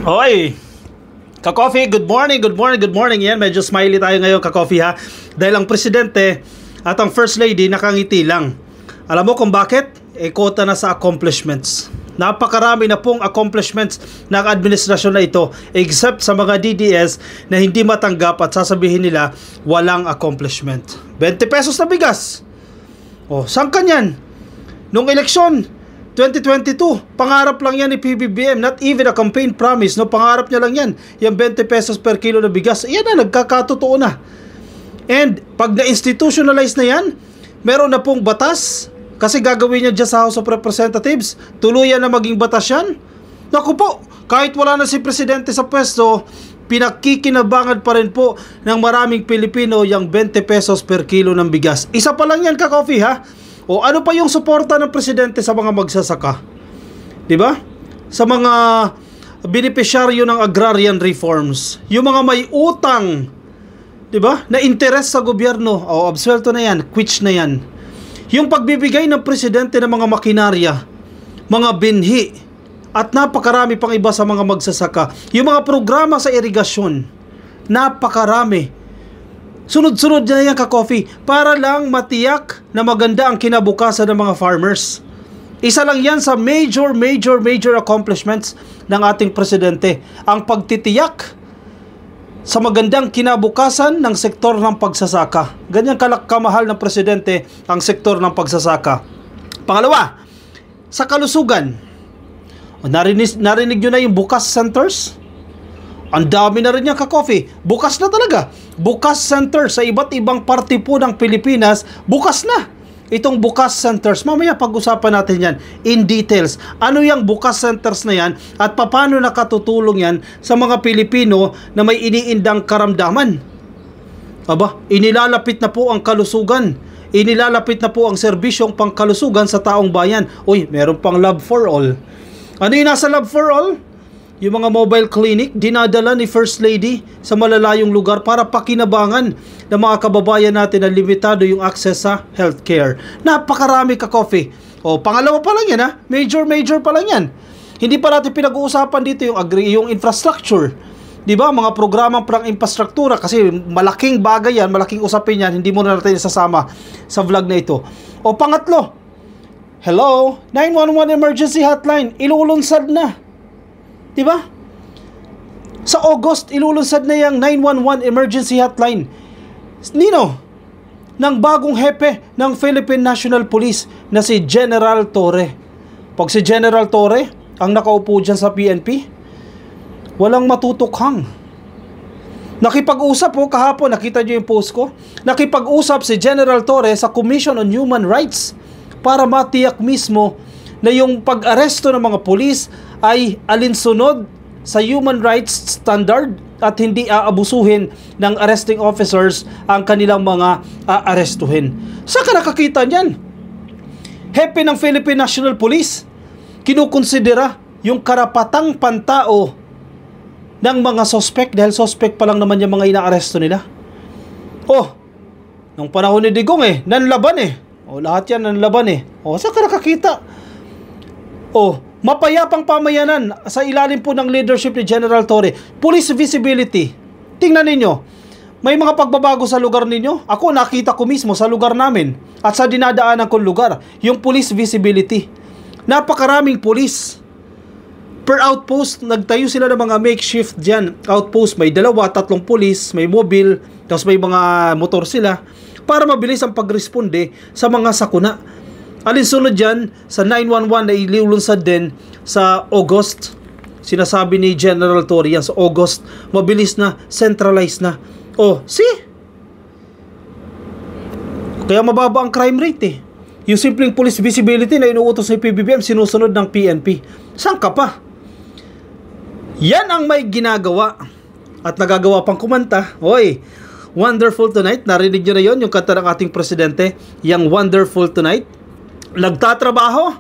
Hoy, ka-coffee, good morning, good morning, good morning. Yan, medyo smiley tayo ngayon, ka-coffee ha. Dahil ang presidente at ang first lady nakangiti lang. Alam mo kung bakit? Kota na sa accomplishments. Napakarami na pong accomplishments ng administrasyon na ito, except sa mga DDS na hindi matanggap at sasabihin nila walang accomplishment. 20 pesos na bigas. O, saan ka yan? Nung eleksyon 2022, pangarap lang yan ni PBBM, not even a campaign promise, no? Pangarap niya lang yan, yung 20 pesos per kilo na bigas. Yan na, nagkakatotoo na. And pag na-institutionalize na yan, meron na pong batas, kasi gagawin niya dyan sa House of Representatives, tuluyan na maging batas yan. Naku po, kahit wala na si Presidente sa pwesto, pinakikinabangan pa rin po ng maraming Pilipino yung 20 pesos per kilo ng bigas. Isa pa lang yan, ka-coffee ha. O ano pa yung suporta ng presidente sa mga magsasaka? 'Di ba? Sa mga benepisyaryo ng agrarian reforms, yung mga may utang, 'di ba? Na interes sa gobyerno, o absuelto na 'yan, quits na 'yan. Yung pagbibigay ng presidente ng mga makinarya, mga binhi, at napakarami pang iba sa mga magsasaka. Yung mga programa sa irigasyon, napakarami. Sunod-sunod na yan, ka-coffee, para lang matiyak na maganda ang kinabukasan ng mga farmers. Isa lang yan sa major accomplishments ng ating presidente, ang pagtitiyak sa magandang kinabukasan ng sektor ng pagsasaka. Ganyan kamahal ng presidente ang sektor ng pagsasaka. Pangalawa, sa kalusugan. Narinig nyo na yung bukas centers? Ang dami na rin yan, ka-coffee. Bukas na talaga. Bukas center sa iba't ibang parte po ng Pilipinas, bukas na. Itong bukas centers, mamaya pag-usapan natin yan in details. Ano yung bukas centers na yan at paano nakatutulong yan sa mga Pilipino na may iniindang karamdaman? Aba, inilalapit na po ang kalusugan. Inilalapit na po ang serbisyong pangkalusugan sa taong bayan. Uy, meron pang Love for All. Ano yung nasa Love for All? Yung mga mobile clinic, dinadala ni First Lady sa malalayong lugar para pakinabangan ng mga kababayan natin na limitado yung access sa healthcare. Napakarami, ka-coffee. O, pangalawa pa lang yan ha. Major pa lang yan. Hindi pa natin pinag-uusapan dito yung infrastructure. Diba? Mga programang prang infrastruktura, kasi malaking bagay yan, malaking usapin yan, hindi mo na natin isasama sa vlog na ito. O, pangatlo, hello, 911 emergency hotline, ilulunsad na. Diba? Sa August, ilulunsad na yung 911 emergency hotline. Nino? Ng bagong hepe ng Philippine National Police na si General Torre. Pag si General Torre ang nakaupo dyan sa PNP, walang matutukhang. Nakipag-usap po kahapon, nakita nyo yung post ko, nakipag-usap si General Torre sa Commission on Human Rights para matiyak mismo na yung pag-aresto ng mga pulis ay alinsunod sa human rights standard at hindi aabusuhin ng arresting officers ang kanilang mga aarestuhin. Saan ka nakakita niyan? Hepe ng Philippine National Police, kinukonsidera yung karapatang pantao ng mga suspect dahil suspect pa lang naman yung mga inaaresto nila. Oh, nung panahon ni Digong nanlaban O, lahat yan nanlaban O, saan ka nakakita? O, mapayapang pamayanan sa ilalim po ng leadership ni General Torre. Police visibility. Tingnan ninyo. May mga pagbabago sa lugar ninyo. Ako, nakita ko mismo sa lugar namin at sa dinadaanan kong lugar. Yung police visibility. Napakaraming police. Per outpost, nagtayo sila ng mga makeshift dyan. Outpost, may 2-3 police, may mobile, tapos may mga motor sila para mabilis ang pagresponde sa mga sakuna. Alinsunod dyan sa 911 na ilulunsad din sa August. Sinasabi ni General Torre yan sa August. Mabilis na, centralized na. Oh, see? Kaya mababa ang crime rate Yung simpleng police visibility na inuutos ng PBBM, sinusunod ng PNP. Saan ka pa? Yan ang may ginagawa. At nagagawa pang kumanta. Oy, Wonderful Tonight. Narinig nyo na yun, yung kanta ng ating presidente. Yung Wonderful Tonight. Nagtatrabaho,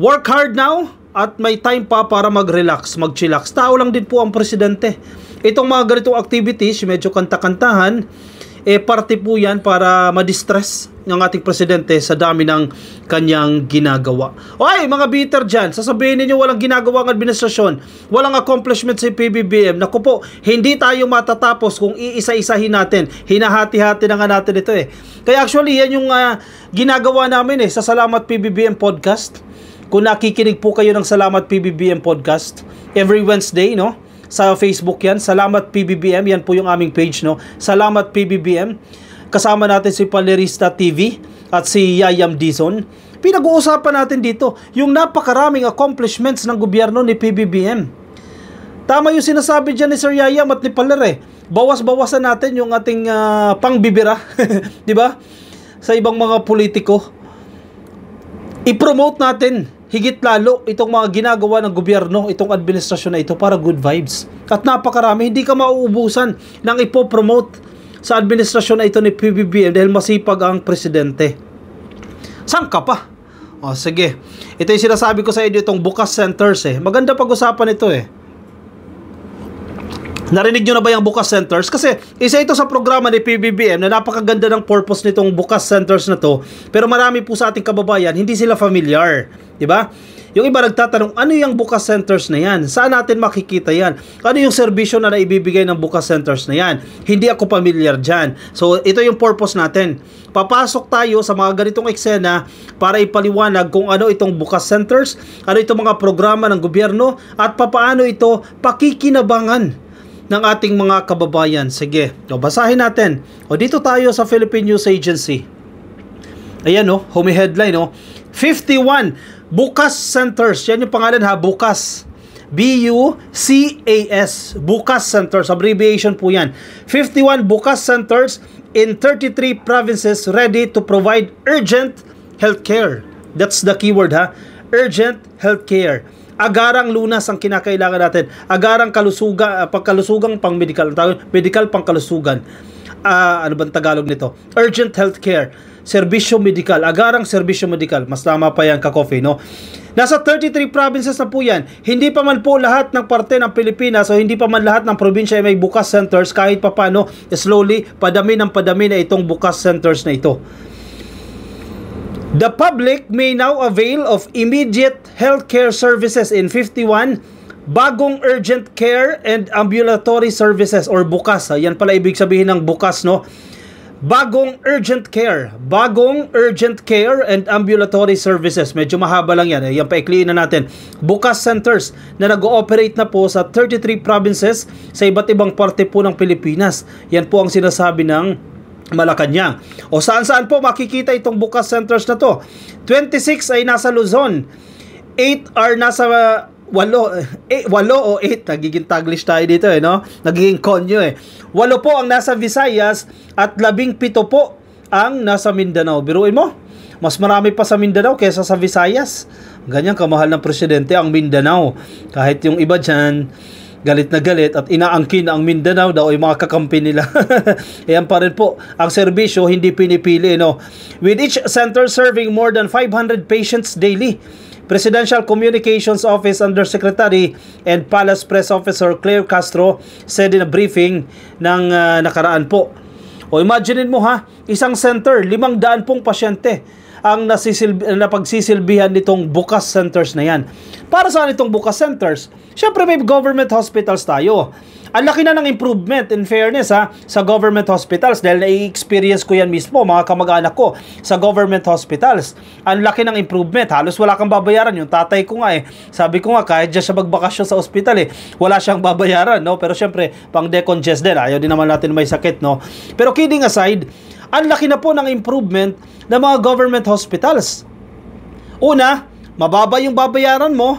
work hard now, at may time pa para mag-relax, mag-chillax. Tao lang din po ang presidente. Itong mga ganitong activities, medyo kanta-kantahan, parte po yan para ma-distress ng ating presidente sa dami ng kanyang ginagawa. Okay, mga bitter dyan, sasabihin ninyo walang ginagawa ng administrasyon, walang accomplishment si PBBM. Naku po, hindi tayo matatapos kung iisa-isahin natin. Hinahati-hati na nga natin ito Kaya actually, yan yung ginagawa namin sa Salamat PBBM Podcast. Kung nakikinig po kayo ng Salamat PBBM Podcast, every Wednesday, no? Sa Facebook yan, Salamat PBBM, yan po yung aming page, no? Salamat PBBM. Kasama natin si Palerista TV at si Yayam Dizon. Pinag-uusapan natin dito yung napakaraming accomplishments ng gobyerno ni PBBM. Tama yung sinasabi dyan ni Sir Yayam at ni Paler Bawas-bawasan natin yung ating pangbibira, di ba? Sa ibang mga politiko. I-promote natin higit lalo itong mga ginagawa ng gobyerno, itong administrasyon na ito para good vibes. At napakarami, hindi ka mauubusan ng ipopromote sa administrasyon na ito ni PBBM dahil masipag ang presidente. Saan ka pa? O sige, ito yung sinasabi ko sa inyo, itong bukas centers Maganda pag-usapan ito Narinig nyo na ba yung bukas centers? Kasi isa ito sa programa ni PBBM na napakaganda ng purpose nitong bukas centers na to. Pero marami po sa ating kababayan, hindi sila familiar. Diba? Yung iba nagtatanong, ano yung bukas centers na yan? Saan natin makikita yan? Ano yung serbisyo na naibibigay ng bukas centers na yan? Hindi ako familiar dyan. So ito yung purpose natin. Papasok tayo sa mga ganitong eksena para ipaliwanag kung ano itong bukas centers, ano itong mga programa ng gobyerno, at papaano ito pakikinabangan ng ating mga kababayan. Sige, basahin natin. Dito tayo sa Philippine News Agency. Ayan headline 51 bukas centers. Yan yung pangalan bukas. B-U-C-A-S. Bukas centers. Abbreviation po yan. 51 bukas centers in 33 provinces ready to provide urgent healthcare. That's the keyword Urgent healthcare. Agarang lunas ang kinakailangan natin. Agarang pangkalusugang pang-medical. Medical pangkalusugan. Ano bang Tagalog nito? Urgent healthcare. Serbisyo medikal. Agarang serbisyo medikal. Mas tama pa yan, ka-coffee, no? Nasa 33 provinces na po yan. Hindi pa man po lahat ng parte ng Pilipinas o hindi pa man lahat ng probinsya ay may bukas centers. Kahit pa paano, slowly, padami na itong bukas centers na ito. The public may now avail of immediate healthcare services in 51 bagong urgent care and ambulatory services or bukas. Yan pala ibig sabihin ng bukas, no? Bagong urgent care and ambulatory services. Medyo mahaba lang yan. Yan paikliin na natin. Bukas centers na nag-ooperate na po sa 33 provinces sa iba't ibang parte po ng Pilipinas. Yan po ang sinasabi ng Malacanang. O saan-saan po makikita itong bukas centers na to? 26 ay nasa Luzon. 8 are nasa 8 o 8. Nagiging taglish tayo dito no? Nagiging konyo 8 po ang nasa Visayas at 17 po ang nasa Mindanao. Biruin mo, mas marami pa sa Mindanao kaysa sa Visayas. Ganyan kamahal ng presidente ang Mindanao. Kahit yung iba dyan galit na galit at inaangkin ang Mindanao daw ay mga kakampi nila. Ayan pa rin po ang serbisyo, hindi pinipili with each center serving more than 500 patients daily. Presidential Communications Office Undersecretary and Palace Press Officer Claire Castro said in a briefing ng nakaraan po. Imagine mo isang center, 500 pong pasyente ang napagsisilbihan nitong bukas centers na yan. Para saan itong bukas centers? Siyempre may government hospitals tayo. Ang laki na ng improvement, in fairness sa government hospitals dahil na-experience ko yan mismo, mga kamag-anak ko sa government hospitals. Ang laki ng improvement, halos wala kang babayaran. Yung tatay ko nga sabi ko nga kahit dyan siya magbakasyon sa ospital wala siyang babayaran, no? Pero syempre, pang decongest din, ayaw din naman natin may sakit, no? Pero kidding aside, ang laki na po ng improvement ng mga government hospitals. Una, mababa yung babayaran mo,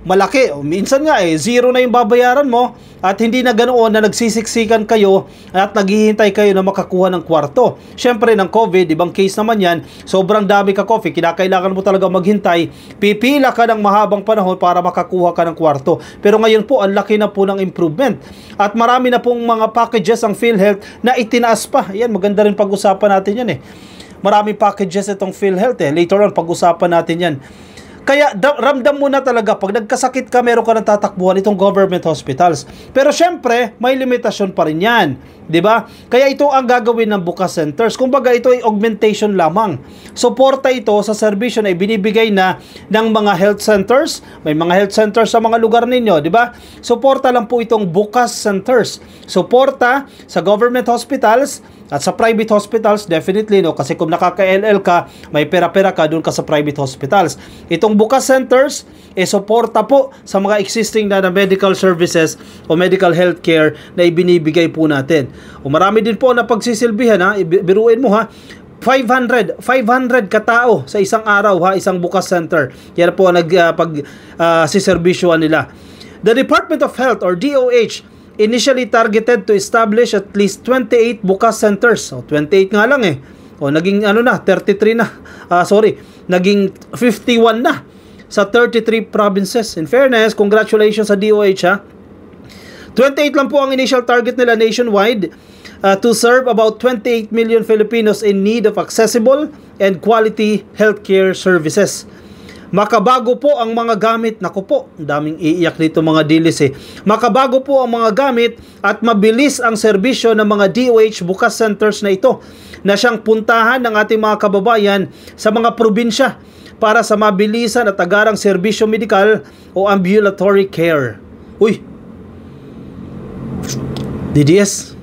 malaki. Minsan nga zero na yung babayaran mo at hindi na ganoon na nagsisiksikan kayo at naghihintay kayo na makakuha ng kwarto. Syempre ng COVID, ibang case naman yan, sobrang dami ka coffee, kinakailangan mo talaga maghintay, pipila ka ng mahabang panahon para makakuha ka ng kwarto. Pero ngayon po, ang laki na po ng improvement. At marami na pong mga packages ang PhilHealth na itinaas pa. Yan, maganda rin pag-usapan natin yan Maraming packages itong PhilHealth Later on, pag-usapan natin yan. Kaya ramdam mo na talaga pag nagkasakit ka, meron ka ng tatakbuhan itong government hospitals. Pero syempre, may limitasyon pa rin yan. 'Di ba? Kaya ito ang gagawin ng bukas centers. Kumbaga ito ay augmentation lamang. Suporta ito sa serbisyo na ibinibigay na ng mga health centers. May mga health centers sa mga lugar ninyo, 'di ba? Suporta lang po itong bukas centers. Suporta sa government hospitals at sa private hospitals, definitely, no? Kasi kung nakaka-LL ka, may pera-pera ka, doon ka sa private hospitals. Itong bukas centers, suporta po sa mga existing na medical services o medical healthcare na ibinibigay po natin. O marami din po na pagsisilbihan, ha? Biruin mo, ha? 500 katao sa isang araw, ha? Isang bukas center. Yan po ang siservisyoan nila. The Department of Health or DOH initially targeted to establish at least 28 bukas centers. So 28 nga lang eh. O naging 33 na. Naging 51 na sa 33 provinces. In fairness, congratulations sa DOH, ha. 28 lang po ang initial target nila nationwide to serve about 28 million Filipinos in need of accessible and quality healthcare services. Makabago po ang mga gamit. Naku po, daming iiyak dito mga dilis eh. Makabago po ang mga gamit at mabilis ang serbisyo ng mga DOH bukas centers na ito na siyang puntahan ng ating mga kababayan sa mga probinsya para sa mabilisan at agarang serbisyo medikal o ambulatory care. Uy! DDS,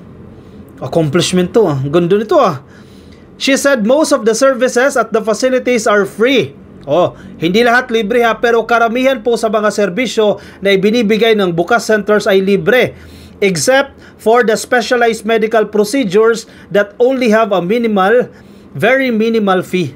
accomplishment to, ah. Ganda nito, ah. She said most of the services at the facilities are free. Hindi lahat libre, ha, pero karamihan po sa mga serbisyo na ibinibigay ng bukas centers ay libre, except for the specialized medical procedures that only have a very minimal fee.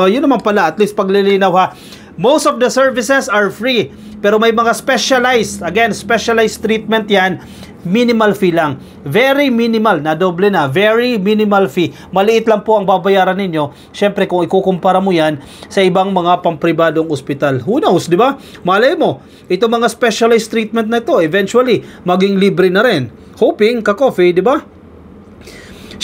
Yun naman pala, at least paglilinaw, ha. Most of the services are free, pero may mga specialized treatment yan, minimal fee lang. Very minimal, na doble na, very minimal fee. Maliit lang po ang babayaran ninyo. Syempre kung ikukumpara mo yan sa ibang mga pampribadong ospital. Who knows, di ba? Malay mo, ito mga specialized treatment na ito, eventually, maging libre na rin. Hoping, ka-coffee, di ba?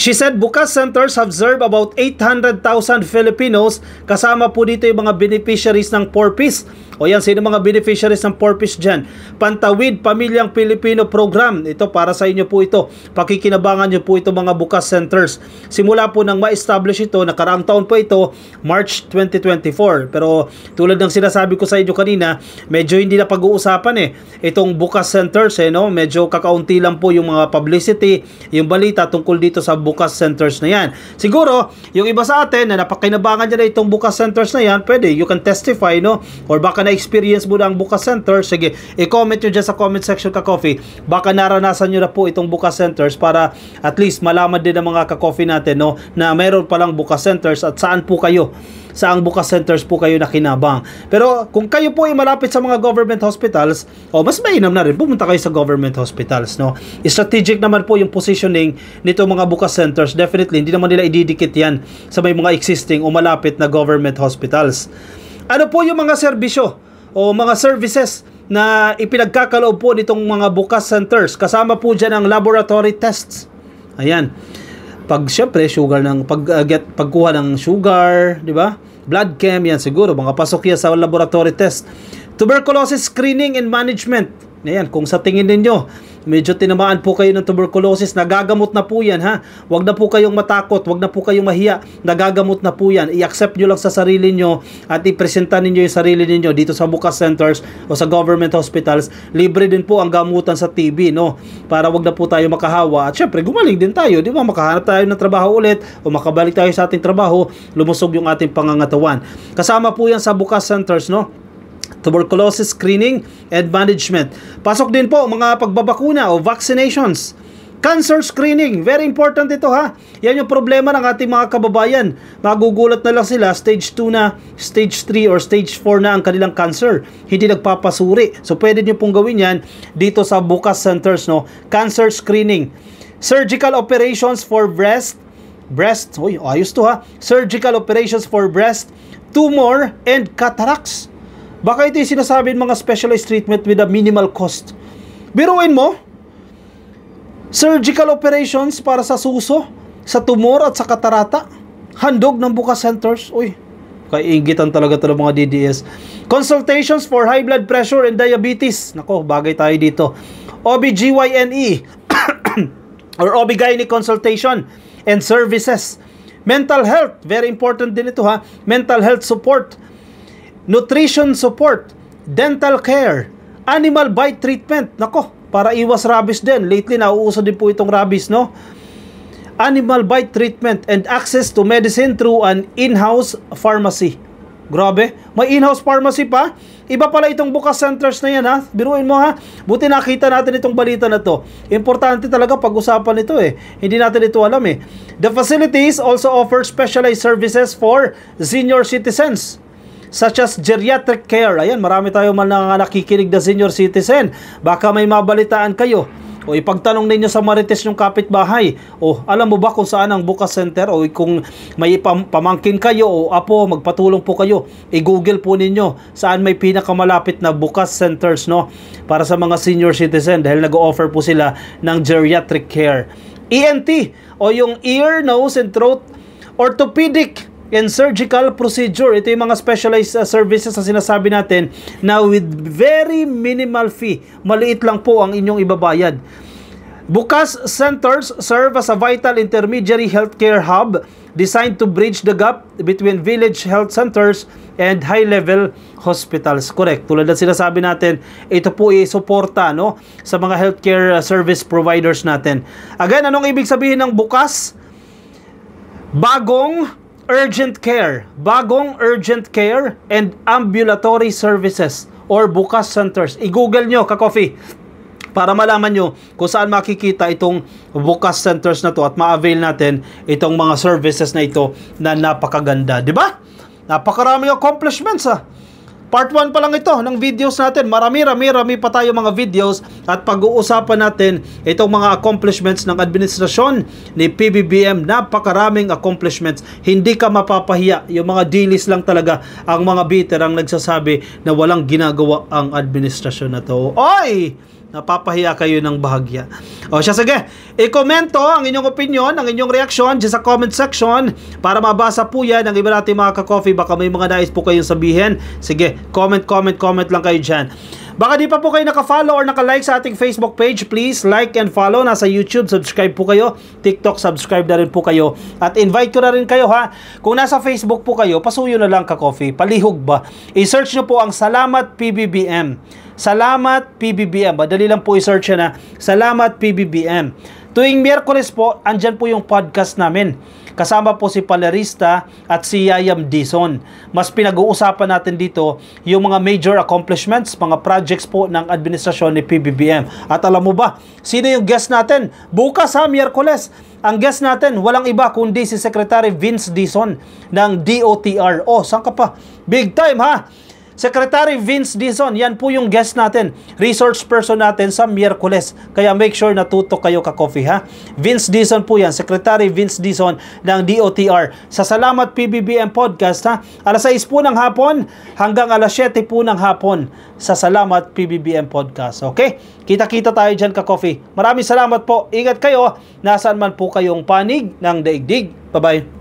She said bukas centers have served about 800,000 Filipinos, kasama po dito yung mga beneficiaries ng 4Ps. Yan, sino mga beneficiaries ng 4Ps dyan? Pantawid Pamilyang Pilipino Program. Ito, para sa inyo po ito. Pakikinabangan nyo po ito mga bukas centers. Simula po nang ma-establish ito, nakaraang taon po ito, March 2024. Pero tulad ng sinasabi ko sa inyo kanina, medyo hindi na pag-uusapan itong bukas centers, no? Medyo kakaunti lang po yung mga publicity, yung balita tungkol dito sa bukas centers na yan. Siguro, yung iba sa atin na napakinabangan nyo na itong bukas centers na yan, pwede, you can testify, no? Or baka na-experience mo na ang bukas center, sige, i-comment nyo dyan sa comment section, ka-coffee. Baka naranasan nyo na po itong bukas centers para at least malaman din ng mga ka-coffee natin, no, na mayroon palang bukas centers at saang bukas centers po kayo nakinabang. Pero kung kayo po ay malapit sa mga government hospitals, mas mainam na rin pumunta kayo sa government hospitals, no. Strategic naman po yung positioning nito mga bukas centers. Definitely hindi naman nila ididikit yan sa may mga existing o malapit na government hospitals. Ano po yung mga serbisyo o mga services na ipinagkakaloob po nitong mga bukas centers? Kasama po dyan ang laboratory tests. Ayan. Syempre, pagkuha ng sugar, di ba? Blood chem, yan siguro. Mga pasok yan sa laboratory test. Tuberculosis screening and management. Ayan, kung sa tingin ninyo, medyo tinamaan po kayo ng tuberculosis, nagagamot na po yan, ha. Huwag na po kayong matakot, huwag na po kayong mahiya, nagagamot na po yan. I-accept nyo lang sa sarili nyo at i-presenta ninyo yung sarili ninyo dito sa bukas centers o sa government hospitals. Libre din po ang gamutan sa TB, no, para huwag na po tayo makahawa. At syempre, gumaling din tayo, di ba? Makahanap tayo ng trabaho ulit o makabalik tayo sa ating trabaho, lumusog yung ating pangangatawan. Kasama po yan sa bukas centers, no. Tuberculosis screening and management. Pasok din po mga pagbabakuna o vaccinations. Cancer screening, very important ito, ha. Yan yung problema ng ating mga kababayan. Magugulat na lang sila, stage 2 na, stage 3 or stage 4 na ang kanilang cancer. Hindi nagpapasuri. So pwede nyo pong gawin yan dito sa bukas centers, no. Cancer screening. Surgical operations for breast, ayos to, ha. Surgical operations for breast, tumor, and cataracts. Baka ito yung sinasabi ng mga specialized treatment with a minimal cost. Biruin mo, surgical operations para sa suso, sa tumor at sa katarata, handog ng bukas centers. Uy, Kaingitan talaga ito ng mga DDS. Consultations for high blood pressure and diabetes. Nako, bagay tayo dito. OBGYNE or OB-GYN consultation and services. Mental health, very important din ito ha. Mental health support. Nutrition support. Dental care. Animal bite treatment. Nako, para iwas rabies din. Lately, nauuso din po itong rabies, no? Animal bite treatment and access to medicine through an in-house pharmacy. Grabe, may in-house pharmacy pa. Iba pala itong bukas centers na yan ha. Biruin mo ha. Buti nakita natin itong balita na to. Importante talaga pag-usapan ito eh. Hindi natin ito alam eh. The facilities also offer specialized services for senior citizens such as geriatric care. Ayan, marami tayo man nakikinig na senior citizen. Baka may mabalitaan kayo. O ipagtanong ninyo sa marites yung kapitbahay. O alam mo ba kung saan ang bukas center? O kung may pamangkin kayo o apo, magpatulong po kayo. I-google po ninyo saan may pinakamalapit na bukas centers, no? Para sa mga senior citizen dahil nag-offer po sila ng geriatric care. ENT o yung ear, nose and throat orthopedic and surgical procedure. Ito yung mga specialized services na sinasabi natin na with very minimal fee. Maliit lang po ang inyong ibabayad. Bukas centers serve as a vital intermediary healthcare hub designed to bridge the gap between village health centers and high-level hospitals. Correct. Tulad ng sinasabi natin, ito po i-suporta, no, sa mga healthcare service providers natin. Again, anong ibig sabihin ng bukas? Bagong urgent care and ambulatory services or bukas centers. I-google nyo, ka-coffee, para malaman nyo kung saan makikita itong bukas centers na to at ma-avail natin itong mga services na ito na napakaganda. Diba? Napakaraming accomplishments ha. Part 1 pa lang ito ng videos natin. Marami pa tayo mga videos at pag-uusapan natin itong mga accomplishments ng administrasyon ni PBBM. Napakaraming accomplishments. Hindi ka mapapahiya. Yung mga dilis lang talaga ang mga bitter ang nagsasabi na walang ginagawa ang administrasyon na to. Oy! Napapahiya kayo ng bahagya. O siya, sige, i-komento ang inyong opinion, ang inyong reaksyon dyan sa comment section para mabasa po yan ng iba natin mga ka-coffee. Baka may mga nais po kayong sabihin. Sige, comment lang kayo dyan. Baka di pa po kayo naka-follow or naka-like sa ating Facebook page, please like and follow. Nasa YouTube, subscribe po kayo. TikTok, subscribe na rin po kayo. At invite ko na rin kayo ha. Kung nasa Facebook po kayo, pasuyo na lang ka-coffee. Palihog ba? I-search nyo po ang Salamat PBBM. Salamat PBBM. Madali lang po i-search na Salamat PBBM. Tuwing Miyerkules po, andyan po yung podcast namin. Kasama po si Palerista at si Yayam Dizon. Mas pinag-uusapan natin dito yung mga major accomplishments, mga projects po ng administrasyon ni PBBM. At alam mo ba, sino yung guest natin? Bukas ha, Miyerkules. Ang guest natin, walang iba kundi si Secretary Vince Dizon ng DOTR. Oh, saan ka pa? Big time ha! Secretary Vince Dizon, yan po yung guest natin, resource person natin sa Miyerkules. Kaya make sure na tutok kayo ka-coffee ha. Vince Dizon po yan, Secretary Vince Dizon ng DOTR. Sa Salamat PBBM Podcast ha, alas 6 po ng hapon hanggang alas 7 po ng hapon sa Salamat PBBM Podcast. Okay? Kita-kita tayo dyan ka-coffee. Maraming salamat po. Ingat kayo. Nasaan man po kayong panig ng daigdig. Bye-bye.